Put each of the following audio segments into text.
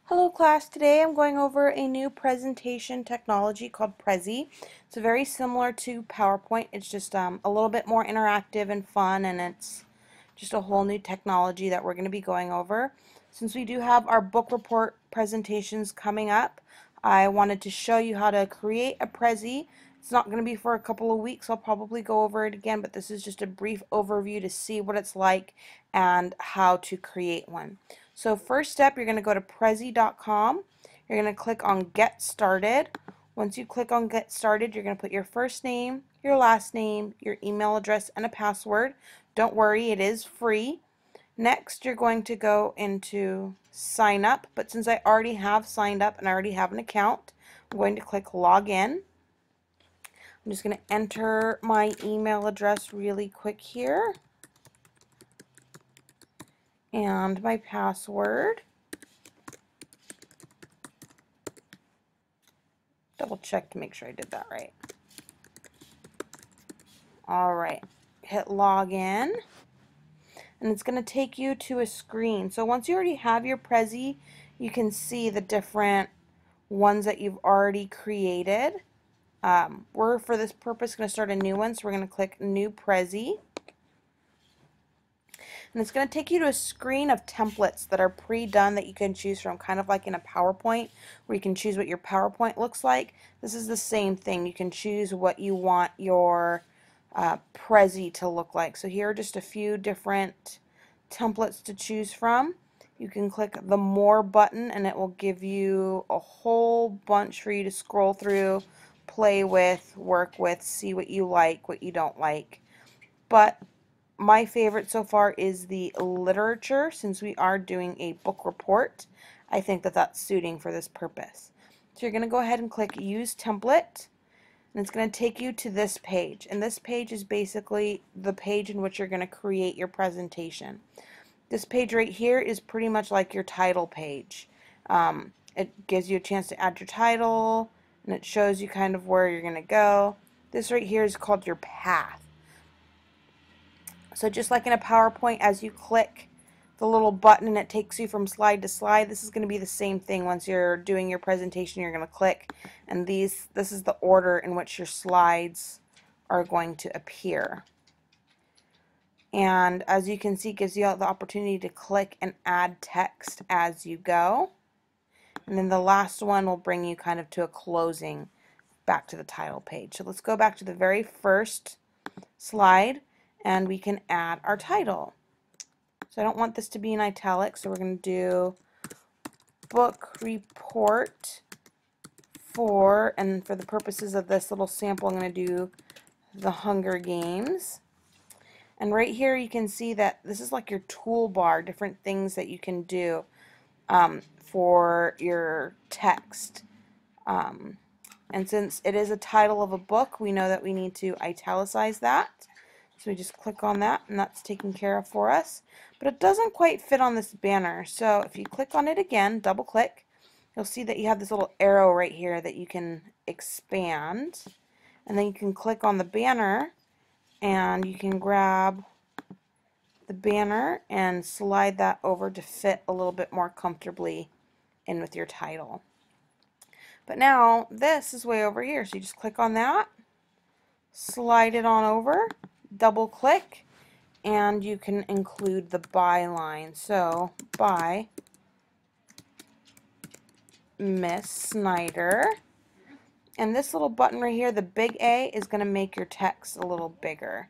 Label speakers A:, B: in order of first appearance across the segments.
A: Hello class, today I'm going over a new presentation technology called Prezi. It's very similar to PowerPoint. It's just a little bit more interactive and fun, and it's just a whole new technology that we're going to be going over. Since we do have our book report presentations coming up, I wanted to show you how to create a Prezi. It's not going to be for a couple of weeks. I'll probably go over it again, but this is just a brief overview to see what it's like and how to create one. So first step, you're going to go to Prezi.com. You're going to click on Get Started. Once you click on Get Started, you're going to put your first name, your last name, your email address, and a password. Don't worry, it is free. Next, you're going to go into Sign Up, but since I already have signed up and I already have an account, I'm going to click Log In. I'm just going to enter my email address really quick here and my password. Double check to make sure I did that right. Alright, hit log in, and it's going to take you to a screen. So once you already have your Prezi, you can see the different ones that you've already created. We're, for this purpose, going to start a new one, so we're going to click New Prezi. And it's going to take you to a screen of templates that are pre-done that you can choose from, kind of like in a PowerPoint, where you can choose what your PowerPoint looks like. This is the same thing. You can choose what you want your Prezi to look like. So here are just a few different templates to choose from. You can click the More button, and it will give you a whole bunch for you to scroll through, play with, work with, see what you like, what you don't like. But my favorite so far is the literature. Since we are doing a book report, I think that that's suiting for this purpose. So you're going to go ahead and click Use Template, and it's going to take you to this page. And this page is basically the page in which you're going to create your presentation. This page right here is pretty much like your title page. It gives you a chance to add your title, and it shows you kind of where you're going to go. This right here is called your path. So just like in a PowerPoint, as you click the little button and it takes you from slide to slide, this is going to be the same thing. Once you're doing your presentation, you're going to click, and this is the order in which your slides are going to appear. And as you can see, it gives you the opportunity to click and add text as you go. And then the last one will bring you kind of to a closing back to the title page. So let's go back to the very first slide, and we can add our title. So I don't want this to be in italics, so we're going to do book report for, and for the purposes of this little sample, I'm going to do The Hunger Games. And right here you can see that this is like your toolbar, different things that you can do for your text. And since it is a title of a book, we know that we need to italicize that. So we just click on that, and that's taken care of for us. But it doesn't quite fit on this banner. So if you click on it again, double click, you'll see that you have this little arrow right here that you can expand. And then you can click on the banner, and you can grab the banner and slide that over to fit a little bit more comfortably in with your title. But now this is way over here, so you just click on that, slide it on over, double click, and you can include the byline. So, by Miss Snyder. And this little button right here, the big A, is going to make your text a little bigger.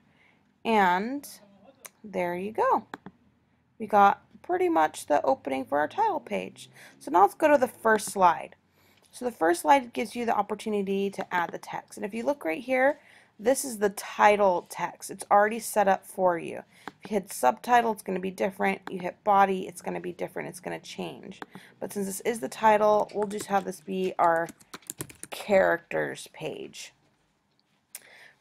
A: And there you go. We got pretty much the opening for our title page. So now let's go to the first slide. So the first slide gives you the opportunity to add the text. And if you look right here, this is the title text. It's already set up for you. If you hit subtitle, it's going to be different. You hit body, it's going to be different. It's going to change. But since this is the title, we'll just have this be our characters page.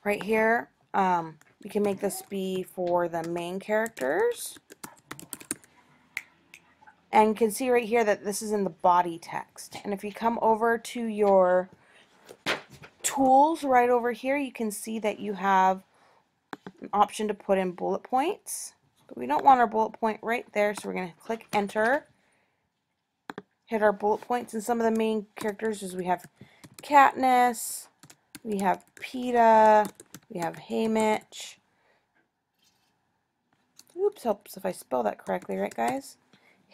A: Right here, we can make this be for the main characters. And you can see right here that this is in the body text. And if you come over to your tools right over here, you can see that you have an option to put in bullet points. But we don't want our bullet point right there, so we're going to click enter. hit our bullet points, and some of the main characters is we have Katniss, we have Peeta, we have Haymitch. Oops, helps if I spell that correctly, right guys?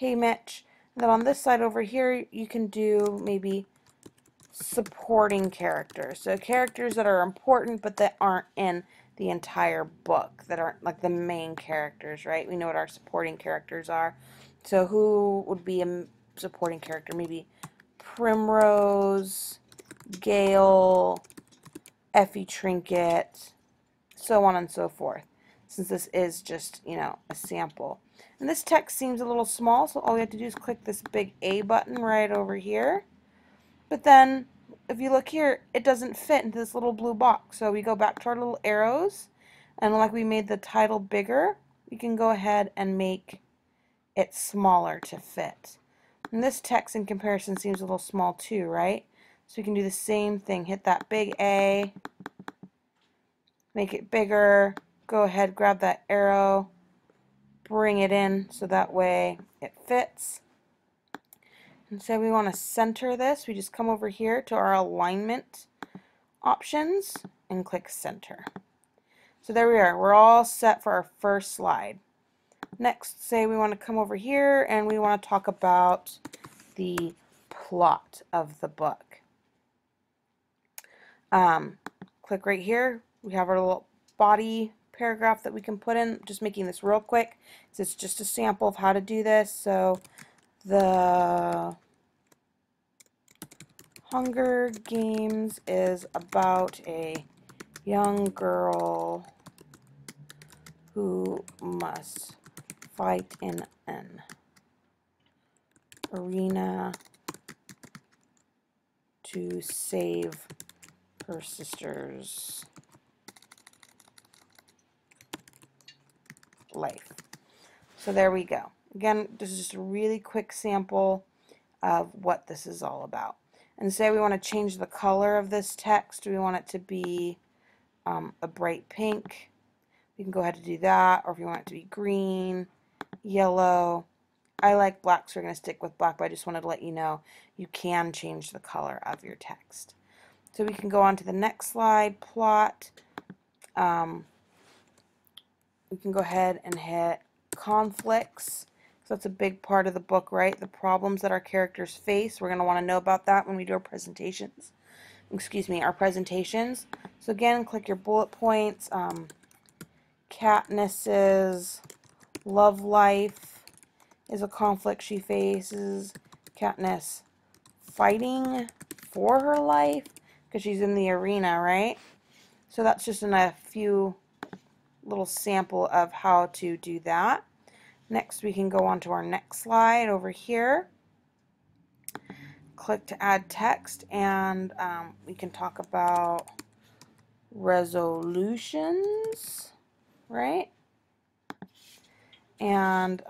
A: Haymitch. And then on this side over here, you can do maybe supporting characters. So characters that are important but that aren't in the entire book, that aren't like the main characters, right? We know what our supporting characters are. So who would be a supporting character? Maybe Primrose, Gale, Effie Trinket, so on and so forth. Since this is just, you know, a sample. And this text seems a little small, so all we have to do is click this big A button right over here. But then, if you look here, it doesn't fit into this little blue box. So we go back to our little arrows, and like we made the title bigger, we can go ahead and make it smaller to fit. And this text in comparison seems a little small too, right? So we can do the same thing. Hit that big A, make it bigger, go ahead, grab that arrow, bring it in so that way it fits. And so we want to center this. We just come over here to our alignment options and click center. So there we are. We're all set for our first slide. Next, say we want to come over here and we want to talk about the plot of the book. Click right here. We have our little body paragraph that we can put in. Just making this real quick. It's just a sample of how to do this. So the Hunger Games is about a young girl who must fight in an arena to save her sister's life. So there we go. Again, this is just a really quick sample of what this is all about. And say we want to change the color of this text. We want it to be a bright pink. We can go ahead and do that. Or if you want it to be green, yellow. I like black, so we're going to stick with black, but I just wanted to let you know you can change the color of your text. So we can go on to the next slide, plot. We can go ahead and hit conflicts. So that's a big part of the book, right? The problems that our characters face. We're going to want to know about that when we do our presentations. Excuse me, our presentations. So again, click your bullet points. Katniss's love life is a conflict she faces. Katniss fighting for her life because she's in the arena, right? So that's just in a few little sample of how to do that. Next, we can go on to our next slide over here. Click to add text, and we can talk about resolutions, right? And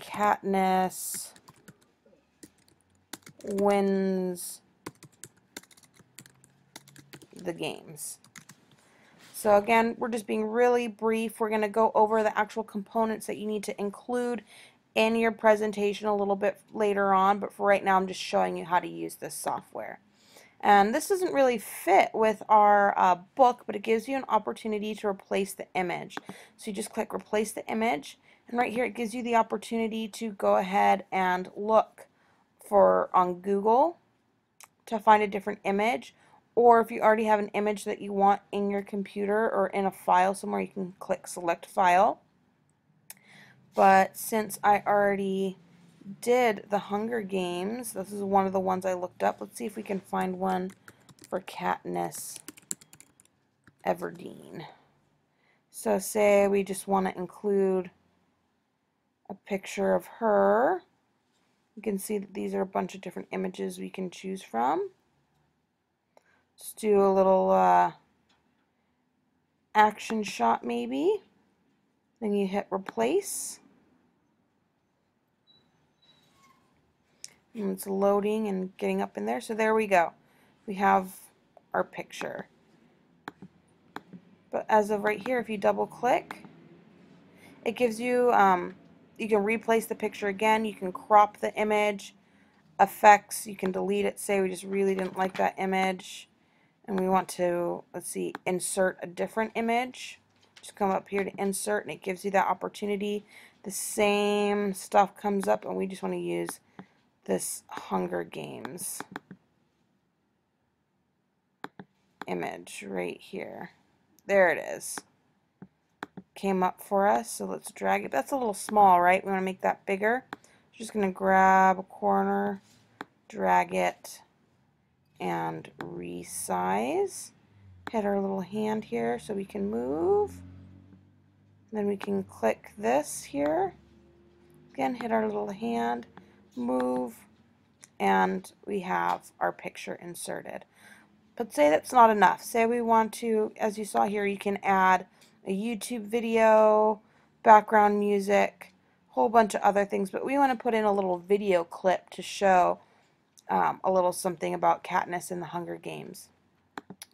A: Katniss wins the games. So again, we're just being really brief. We're going to go over the actual components that you need to include in your presentation a little bit later on, but for right now I'm just showing you how to use this software. And this doesn't really fit with our book, but it gives you an opportunity to replace the image. So you just click replace the image, and right here it gives you the opportunity to go ahead and look for on Google to find a different image, or if you already have an image that you want in your computer or in a file somewhere, you can click select file. But since I already did the Hunger Games, this is one of the ones I looked up. Let's see if we can find one for Katniss Everdeen. So say we just want to include a picture of her. You can see that these are a bunch of different images we can choose from. Let's do a little action shot maybe. Then you hit replace. And it's loading and getting up in there. So there we go. We have our picture. But as of right here, if you double click, It gives you, you can replace the picture again, you can crop the image, effects, you can delete it, say we just really didn't like that image and we want to, let's see, insert a different image. Just come up here to insert and it gives you that opportunity. The same stuff comes up and we just want to use this Hunger Games image right here. There it is. Came up for us, so let's drag it. That's a little small, right? We want to make that bigger. Just going to grab a corner, drag it, and resize. Hit our little hand here so we can move. Then we can click this here. Again, hit our little hand, move, and we have our picture inserted. But say that's not enough. Say we want to, as you saw here, you can add a YouTube video, background music, a whole bunch of other things, but we want to put in a little video clip to show a little something about Katniss in the Hunger Games.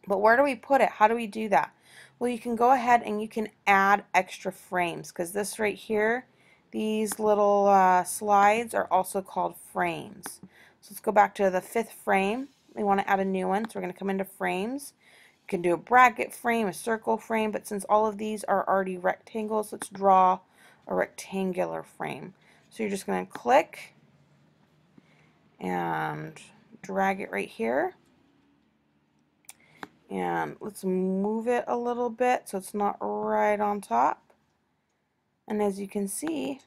A: But where do we put it? How do we do that? Well, you can go ahead and you can add extra frames, because this right here, these little slides are also called frames. So let's go back to the 5th frame. We want to add a new one, so we're going to come into frames. You can do a bracket frame, a circle frame, but since all of these are already rectangles, let's draw a rectangular frame. So you're just going to click and drag it right here. And let's move it a little bit so it's not right on top. And as you can see,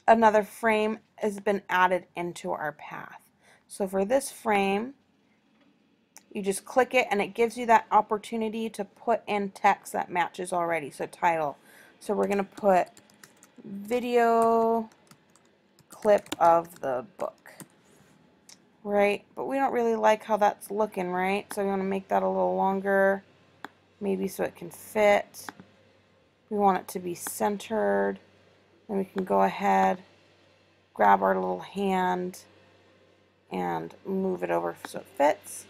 A: another frame has been added into our path. So for this frame, you just click it and it gives you that opportunity to put in text that matches already. So title. So we're going to put video clip of the book. Right? But we don't really like how that's looking, right? So we want to make that a little longer, maybe so it can fit. We want it to be centered. Then we can go ahead, grab our little hand, and move it over so it fits.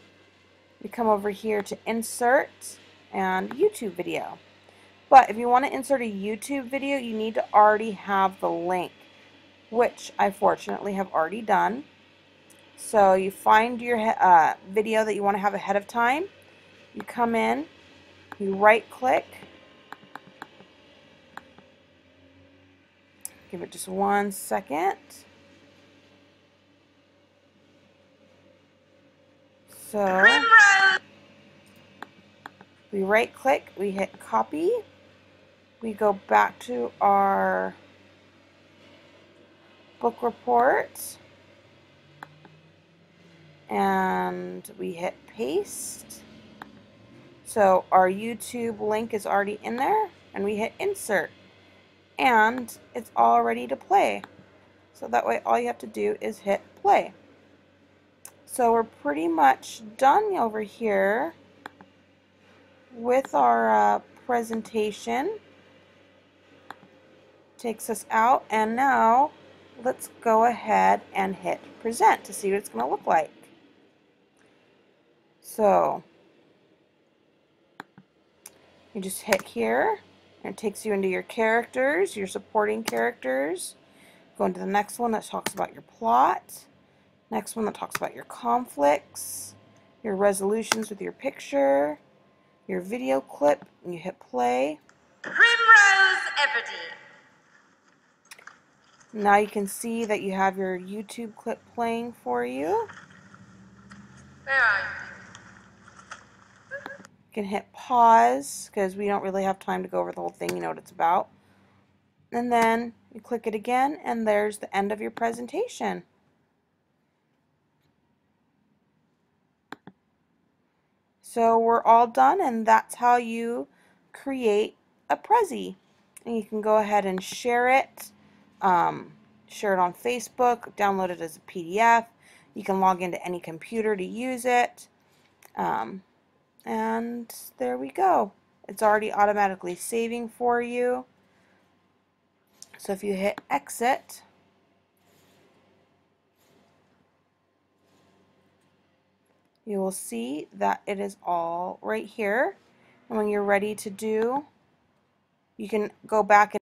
A: We come over here to insert and YouTube video. But if you want to insert a YouTube video, you need to already have the link, which I fortunately have already done. So you find your video that you want to have ahead of time. You come in, you right click, give it just 1 second. So we right click, we hit copy, we go back to our book report, and we hit paste. So our YouTube link is already in there, and we hit insert, and it's all ready to play. So that way all you have to do is hit play. So we're pretty much done over here with our presentation. Takes us out, and now let's go ahead and hit present to see what it's going to look like. So you just hit here and it takes you into your characters, your supporting characters. Go into the next one that talks about your plot, next one that talks about your conflicts, your resolutions with your picture, your video clip, and you hit play.
B: Primrose Everdy.
A: Now you can see that you have your YouTube clip playing for you.
B: Where are
A: You can hit pause because we don't really have time to go over the whole thing, you know what it's about. And then you click it again and there's the end of your presentation. So we're all done, and that's how you create a Prezi. And you can go ahead and share it on Facebook, download it as a PDF. You can log into any computer to use it. And there we go. It's already automatically saving for you. So if you hit exit, you will see that it is all right here. And when you're ready to do You can go back